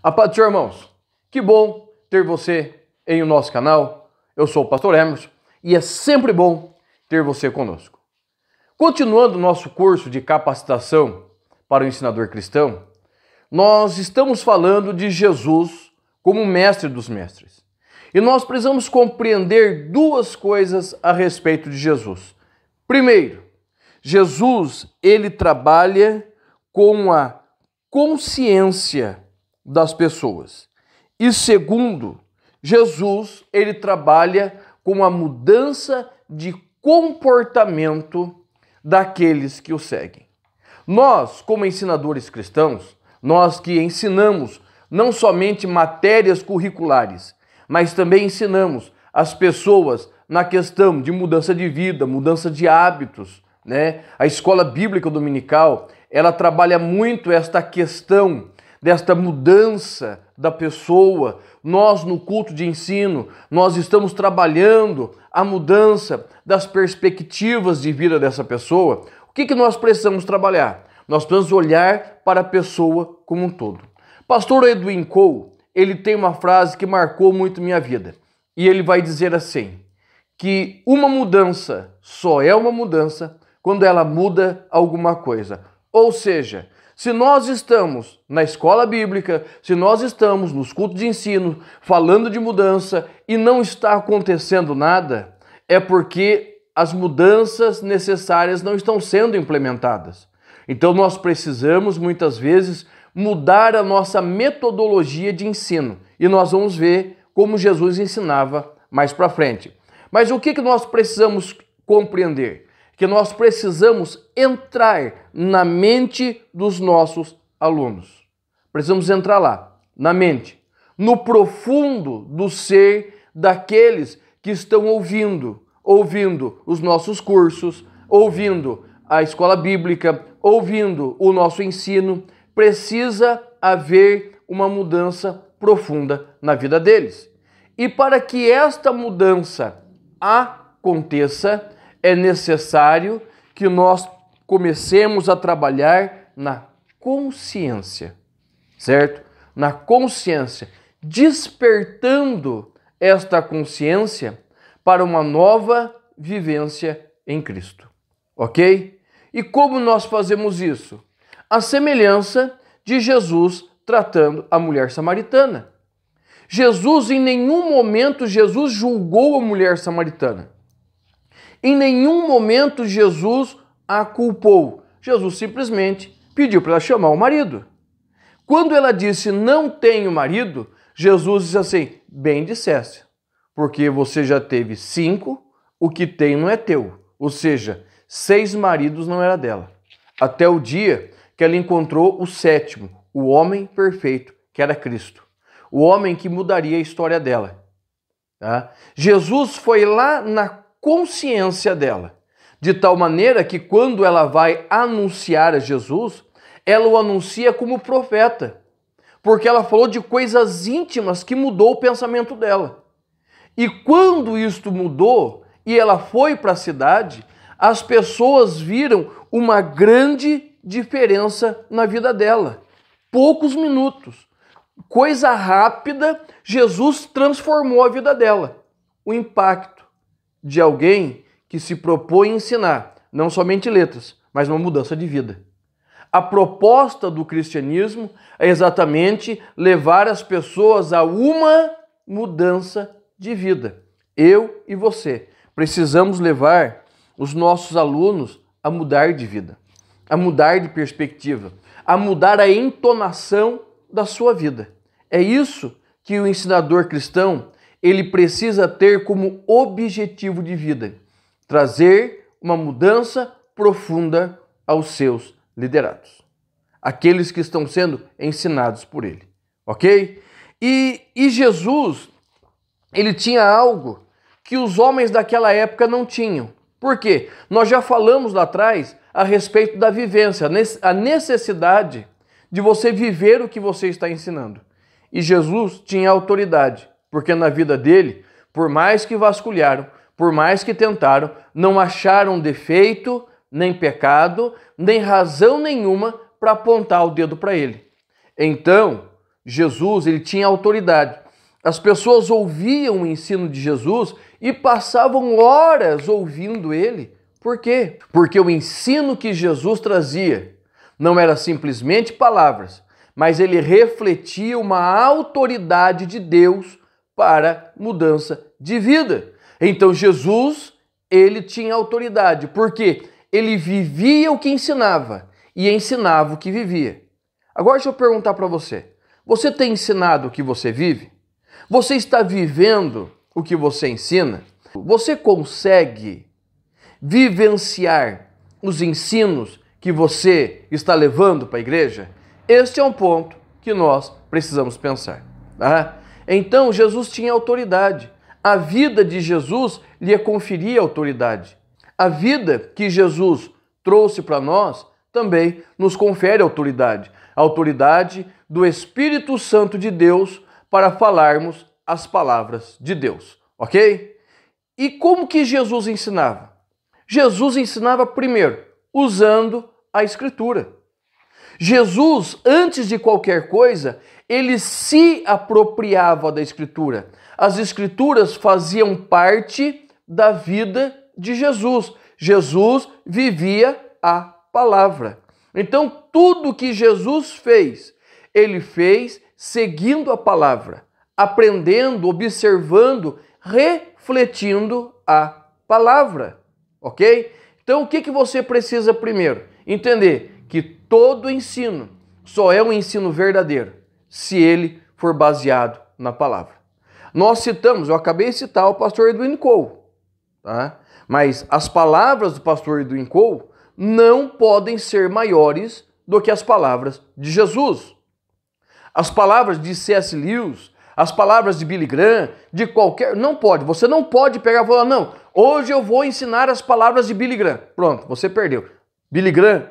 A paz do Senhor, irmãos. Que bom ter você em o nosso canal. Eu sou o pastor Emerson e é sempre bom ter você conosco. Continuando o nosso curso de capacitação para o ensinador cristão, nós estamos falando de Jesus como mestre dos mestres. E nós precisamos compreender duas coisas a respeito de Jesus. Primeiro, Jesus, ele trabalha com a consciência das pessoas. E segundo, Jesus, ele trabalha com a mudança de comportamento daqueles que o seguem. Nós, como ensinadores cristãos, nós que ensinamos não somente matérias curriculares, mas também ensinamos as pessoas na questão de mudança de vida, mudança de hábitos, né? A escola bíblica dominical, ela trabalha muito esta questão desta mudança da pessoa. Nós, no culto de ensino, nós estamos trabalhando a mudança das perspectivas de vida dessa pessoa. O que nós precisamos trabalhar? Nós precisamos olhar para a pessoa como um todo. Pastor Edwin Cole, ele tem uma frase que marcou muito minha vida. E ele vai dizer assim, que uma mudança só é uma mudança quando ela muda alguma coisa. Ou seja, se nós estamos na escola bíblica, se nós estamos nos cultos de ensino, falando de mudança e não está acontecendo nada, é porque as mudanças necessárias não estão sendo implementadas. Então nós precisamos, muitas vezes, mudar a nossa metodologia de ensino. E nós vamos ver como Jesus ensinava mais para frente. Mas o que nós precisamos compreender? Que nós precisamos entrar na mente dos nossos alunos. Precisamos entrar lá, na mente, no profundo do ser daqueles que estão ouvindo os nossos cursos, ouvindo a escola bíblica, ouvindo o nosso ensino. Precisa haver uma mudança profunda na vida deles. E para que esta mudança aconteça, é necessário que nós comecemos a trabalhar na consciência, certo? Na consciência, despertando esta consciência para uma nova vivência em Cristo, ok? E como nós fazemos isso? A semelhança de Jesus tratando a mulher samaritana. Jesus, em nenhum momento, Jesus julgou a mulher samaritana. Em nenhum momento Jesus a culpou. Jesus simplesmente pediu para ela chamar o marido. Quando ela disse, não tenho marido, Jesus disse assim, bem disseste, porque você já teve 5, o que tem não é teu. Ou seja, 6 maridos não era dela. Até o dia que ela encontrou o 7º, o homem perfeito, que era Cristo. O homem que mudaria a história dela. Tá? Jesus foi lá na consciência dela, de tal maneira que quando ela vai anunciar a Jesus, ela o anuncia como profeta, porque ela falou de coisas íntimas que mudou o pensamento dela. E quando isto mudou e ela foi para a cidade, as pessoas viram uma grande diferença na vida dela. Poucos minutos, coisa rápida, Jesus transformou a vida dela. O impacto de alguém que se propõe a ensinar, não somente letras, mas uma mudança de vida. A proposta do cristianismo é exatamente levar as pessoas a uma mudança de vida. Eu e você precisamos levar os nossos alunos a mudar de vida, a mudar de perspectiva, a mudar a entonação da sua vida. É isso que o ensinador cristão ele precisa ter como objetivo de vida, trazer uma mudança profunda aos seus liderados, aqueles que estão sendo ensinados por ele, ok? E Jesus, ele tinha algo que os homens daquela época não tinham. Por quê? Nós já falamos lá atrás a respeito da vivência, a necessidade de você viver o que você está ensinando. E Jesus tinha autoridade, porque na vida dele, por mais que vasculharam, por mais que tentaram, não acharam defeito, nem pecado, nem razão nenhuma para apontar o dedo para ele. Então, Jesus, ele tinha autoridade. As pessoas ouviam o ensino de Jesus e passavam horas ouvindo ele. Por quê? Porque o ensino que Jesus trazia não era simplesmente palavras, mas ele refletia uma autoridade de Deus para mudança de vida. Então Jesus, ele tinha autoridade, porque ele vivia o que ensinava e ensinava o que vivia. Agora deixa eu perguntar para você. Você tem ensinado o que você vive? Você está vivendo o que você ensina? Você consegue vivenciar os ensinos que você está levando para a igreja? Este é um ponto que nós precisamos pensar. Tá? Então, Jesus tinha autoridade. A vida de Jesus lhe conferia autoridade. A vida que Jesus trouxe para nós também nos confere autoridade. A autoridade do Espírito Santo de Deus para falarmos as palavras de Deus, ok? E como que Jesus ensinava? Jesus ensinava primeiro usando a Escritura. Jesus, antes de qualquer coisa, ele se apropriava da Escritura. As Escrituras faziam parte da vida de Jesus. Jesus vivia a palavra. Então, tudo que Jesus fez, ele fez seguindo a palavra, aprendendo, observando, refletindo a palavra, ok? Então, o que você precisa primeiro? Entender que todo ensino só é um ensino verdadeiro se ele for baseado na palavra. Nós citamos, eu acabei de citar o pastor Edwin Cole, tá? Mas as palavras do pastor Edwin Cole não podem ser maiores do que as palavras de Jesus. As palavras de C.S. Lewis, as palavras de Billy Graham, de qualquer... Não pode, você não pode pegar e falar, não, hoje eu vou ensinar as palavras de Billy Graham. Pronto, você perdeu. Billy Graham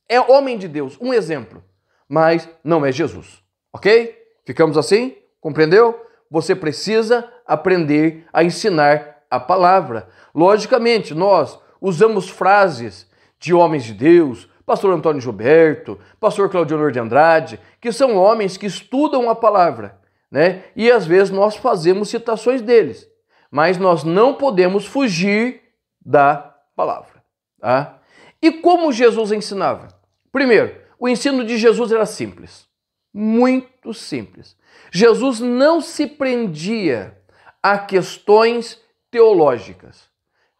é homem de Deus, um exemplo, mas não é Jesus, ok? Ficamos assim? Compreendeu? Você precisa aprender a ensinar a palavra. Logicamente, nós usamos frases de homens de Deus, pastor Antônio Gilberto, pastor Claudionor de Andrade, que são homens que estudam a palavra, né? E às vezes nós fazemos citações deles, mas nós não podemos fugir da palavra, tá? E como Jesus ensinava? Primeiro, o ensino de Jesus era simples, muito simples. Jesus não se prendia a questões teológicas,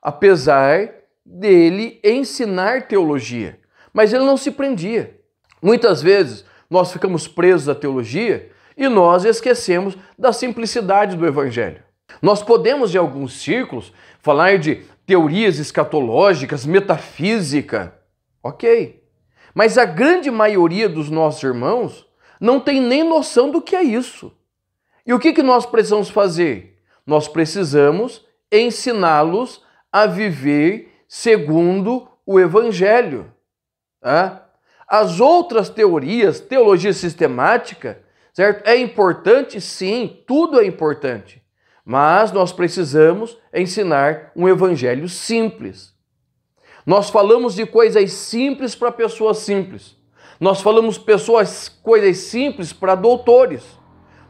apesar dele ensinar teologia, mas ele não se prendia. Muitas vezes nós ficamos presos à teologia e nós esquecemos da simplicidade do evangelho. Nós podemos, em alguns círculos, falar de teorias escatológicas, metafísica, ok. Mas a grande maioria dos nossos irmãos não tem nem noção do que é isso. E o que nós precisamos fazer? Nós precisamos ensiná-los a viver segundo o evangelho. Tá? As outras teorias, teologia sistemática, certo? É importante, sim, tudo é importante. Mas nós precisamos ensinar um evangelho simples. Nós falamos de coisas simples para pessoas simples. Nós falamos coisas simples para doutores.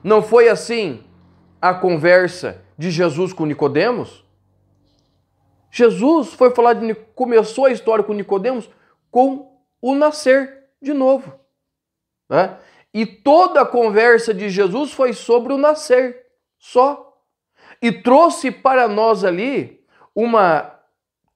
Não foi assim a conversa de Jesus com Nicodemos? Jesus foi falar começou a história com Nicodemos com o nascer de novo. Né? E toda a conversa de Jesus foi sobre o nascer, só. E trouxe para nós ali uma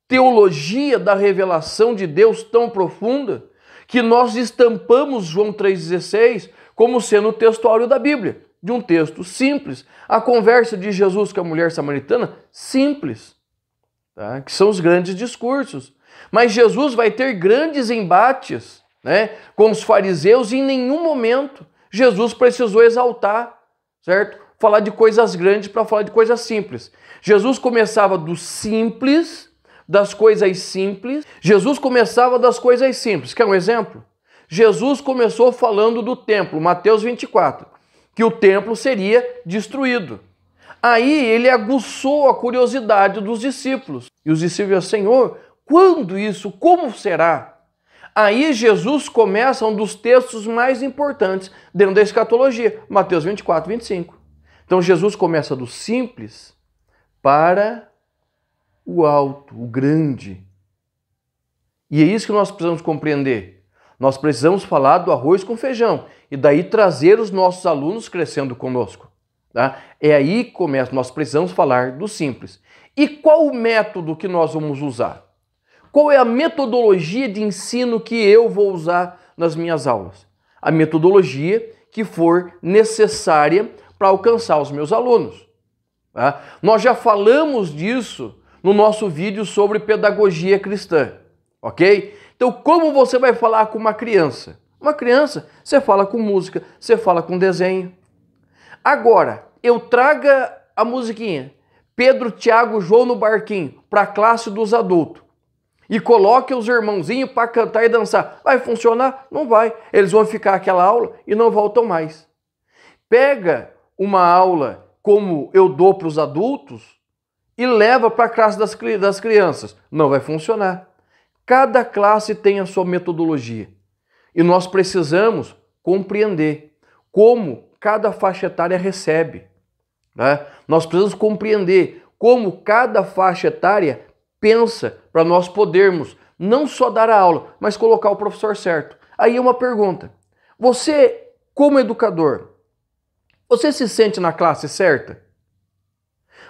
teologia da revelação de Deus tão profunda que nós estampamos João 3,16 como sendo o textuário da Bíblia, de um texto simples. A conversa de Jesus com a mulher samaritana, simples, tá? Que são os grandes discursos. Mas Jesus vai ter grandes embates, né, com os fariseus e em nenhum momento Jesus precisou exaltar, certo? Falar de coisas grandes para falar de coisas simples. Jesus começava do simples, das coisas simples. Jesus começava das coisas simples. Quer um exemplo? Jesus começou falando do templo, Mateus 24, que o templo seria destruído. Aí ele aguçou a curiosidade dos discípulos. E os discípulos disseram, Senhor, quando isso? Como será? Aí Jesus começa um dos textos mais importantes dentro da escatologia, Mateus 24, 25. Então Jesus começa do simples para o alto, o grande. E é isso que nós precisamos compreender. Nós precisamos falar do arroz com feijão e daí trazer os nossos alunos crescendo conosco. Tá? É aí que começa, nós precisamos falar do simples. E qual o método que nós vamos usar? Qual é a metodologia de ensino que eu vou usar nas minhas aulas? A metodologia que for necessária para alcançar os meus alunos. Tá? Nós já falamos disso no nosso vídeo sobre pedagogia cristã, ok? Então, como você vai falar com uma criança? Uma criança, você fala com música, você fala com desenho. Agora, eu traga a musiquinha, Pedro, Tiago, João no barquinho, para a classe dos adultos. E coloque os irmãozinhos para cantar e dançar. Vai funcionar? Não vai. Eles vão ficar aquela aula e não voltam mais. Pega uma aula como eu dou para os adultos e leva para a classe das crianças. Não vai funcionar. Cada classe tem a sua metodologia. E nós precisamos compreender como cada faixa etária recebe. Né? Nós precisamos compreender como cada faixa etária pensa para nós podermos não só dar a aula, mas colocar o professor certo. Aí é uma pergunta. Você, como educador, você se sente na classe certa?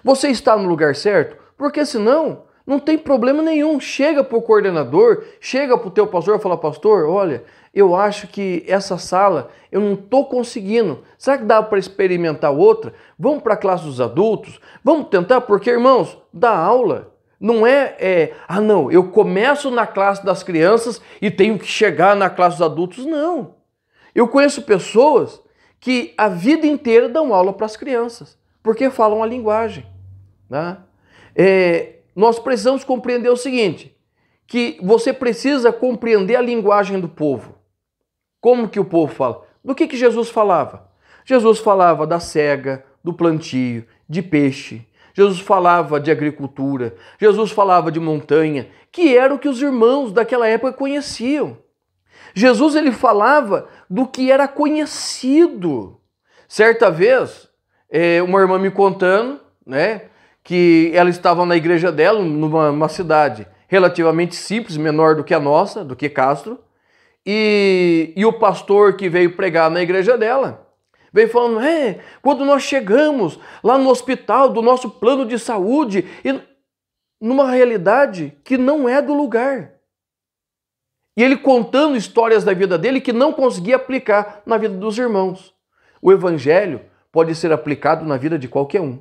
Você está no lugar certo? Porque senão, não tem problema nenhum. Chega para o coordenador, chega para o teu pastor e fala, pastor, olha, eu acho que essa sala eu não estou conseguindo. Será que dá para experimentar outra? Vamos para a classe dos adultos? Vamos tentar? Porque, irmãos, dar aula não não, eu começo na classe das crianças e tenho que chegar na classe dos adultos. Não. Eu conheço pessoas que a vida inteira dão aula para as crianças, porque falam a linguagem. Né? Nós precisamos compreender o seguinte, que você precisa compreender a linguagem do povo. Como que o povo fala? Do que Jesus falava? Jesus falava da cega, do plantio, de peixe. Jesus falava de agricultura. Jesus falava de montanha, que era o que os irmãos daquela época conheciam. Jesus ele falava do que era conhecido. Certa vez, uma irmã me contando, né, que ela estava na igreja dela, numa cidade relativamente simples, menor do que a nossa, do que Castro, e o pastor que veio pregar na igreja dela veio falando, quando nós chegamos lá no hospital do nosso plano de saúde, e numa realidade que não é do lugar. E ele contando histórias da vida dele que não conseguia aplicar na vida dos irmãos. O evangelho pode ser aplicado na vida de qualquer um.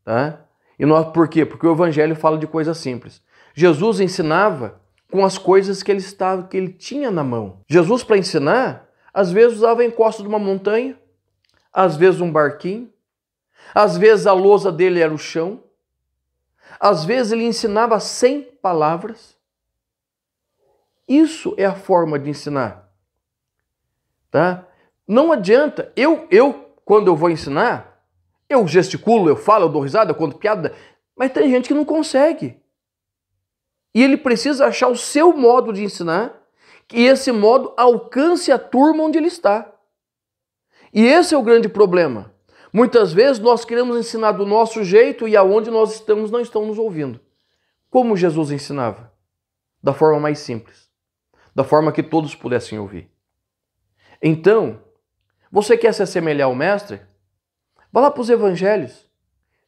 Tá? E por quê? Porque o evangelho fala de coisas simples. Jesus ensinava com as coisas que ele tinha na mão. Jesus, para ensinar, às vezes usava a encosta de uma montanha, às vezes um barquinho, às vezes a lousa dele era o chão, às vezes ele ensinava sem palavras. Isso é a forma de ensinar. Tá? Não adianta, quando eu vou ensinar, eu gesticulo, eu falo, eu dou risada, eu conto piada, mas tem gente que não consegue. E ele precisa achar o seu modo de ensinar, que esse modo alcance a turma onde ele está. E esse é o grande problema. Muitas vezes nós queremos ensinar do nosso jeito e aonde nós estamos não estão nos ouvindo. Como Jesus ensinava? Da forma mais simples. Da forma que todos pudessem ouvir. Então, você quer se assemelhar ao Mestre? Vá lá para os evangelhos.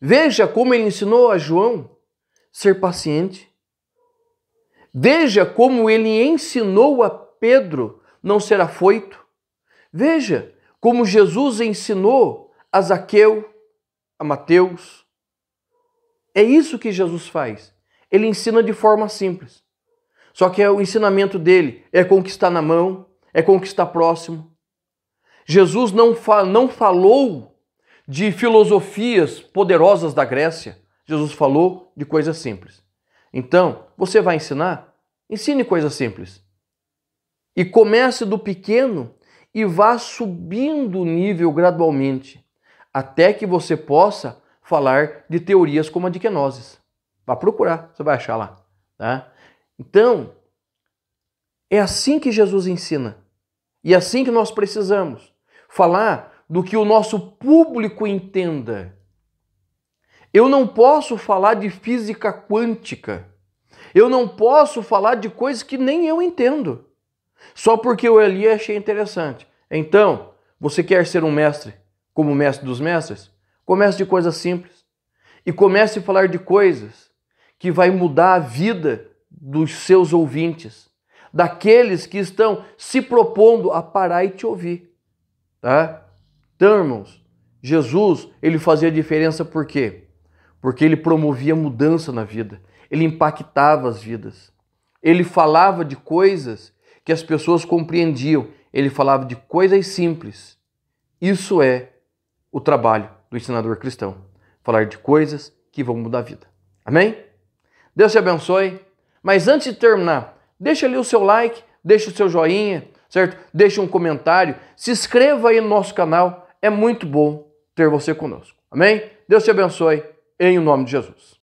Veja como ele ensinou a João ser paciente. Veja como ele ensinou a Pedro não ser afoito. Veja como Jesus ensinou a Zaqueu, a Mateus. É isso que Jesus faz. Ele ensina de forma simples. Só que o ensinamento dele é com o que está na mão, é com o que está próximo. Jesus não falou de filosofias poderosas da Grécia. Jesus falou de coisas simples. Então, você vai ensinar? Ensine coisas simples. E comece do pequeno e vá subindo o nível gradualmente, até que você possa falar de teorias como a de Kenosis. Vá procurar, você vai achar lá. Tá? Então, É assim que Jesus ensina. E é assim que nós precisamos falar do que o nosso público entenda. Eu não posso falar de física quântica. Eu não posso falar de coisas que nem eu entendo. Só porque eu ali achei interessante. Então, você quer ser um mestre, como o mestre dos mestres? Comece de coisas simples. E comece a falar de coisas que vai mudar a vida dos seus ouvintes, daqueles que estão se propondo a parar e te ouvir. Tá? Então, irmãos, Jesus, ele fazia diferença por quê? Porque ele promovia mudança na vida. Ele impactava as vidas. Ele falava de coisas que as pessoas compreendiam. Ele falava de coisas simples. Isso é o trabalho do ensinador cristão. Falar de coisas que vão mudar a vida. Amém? Deus te abençoe. Mas antes de terminar, deixa ali o seu like, deixa o seu joinha, certo? Deixa um comentário. Se inscreva aí no nosso canal. É muito bom ter você conosco. Amém? Deus te abençoe. Em nome de Jesus.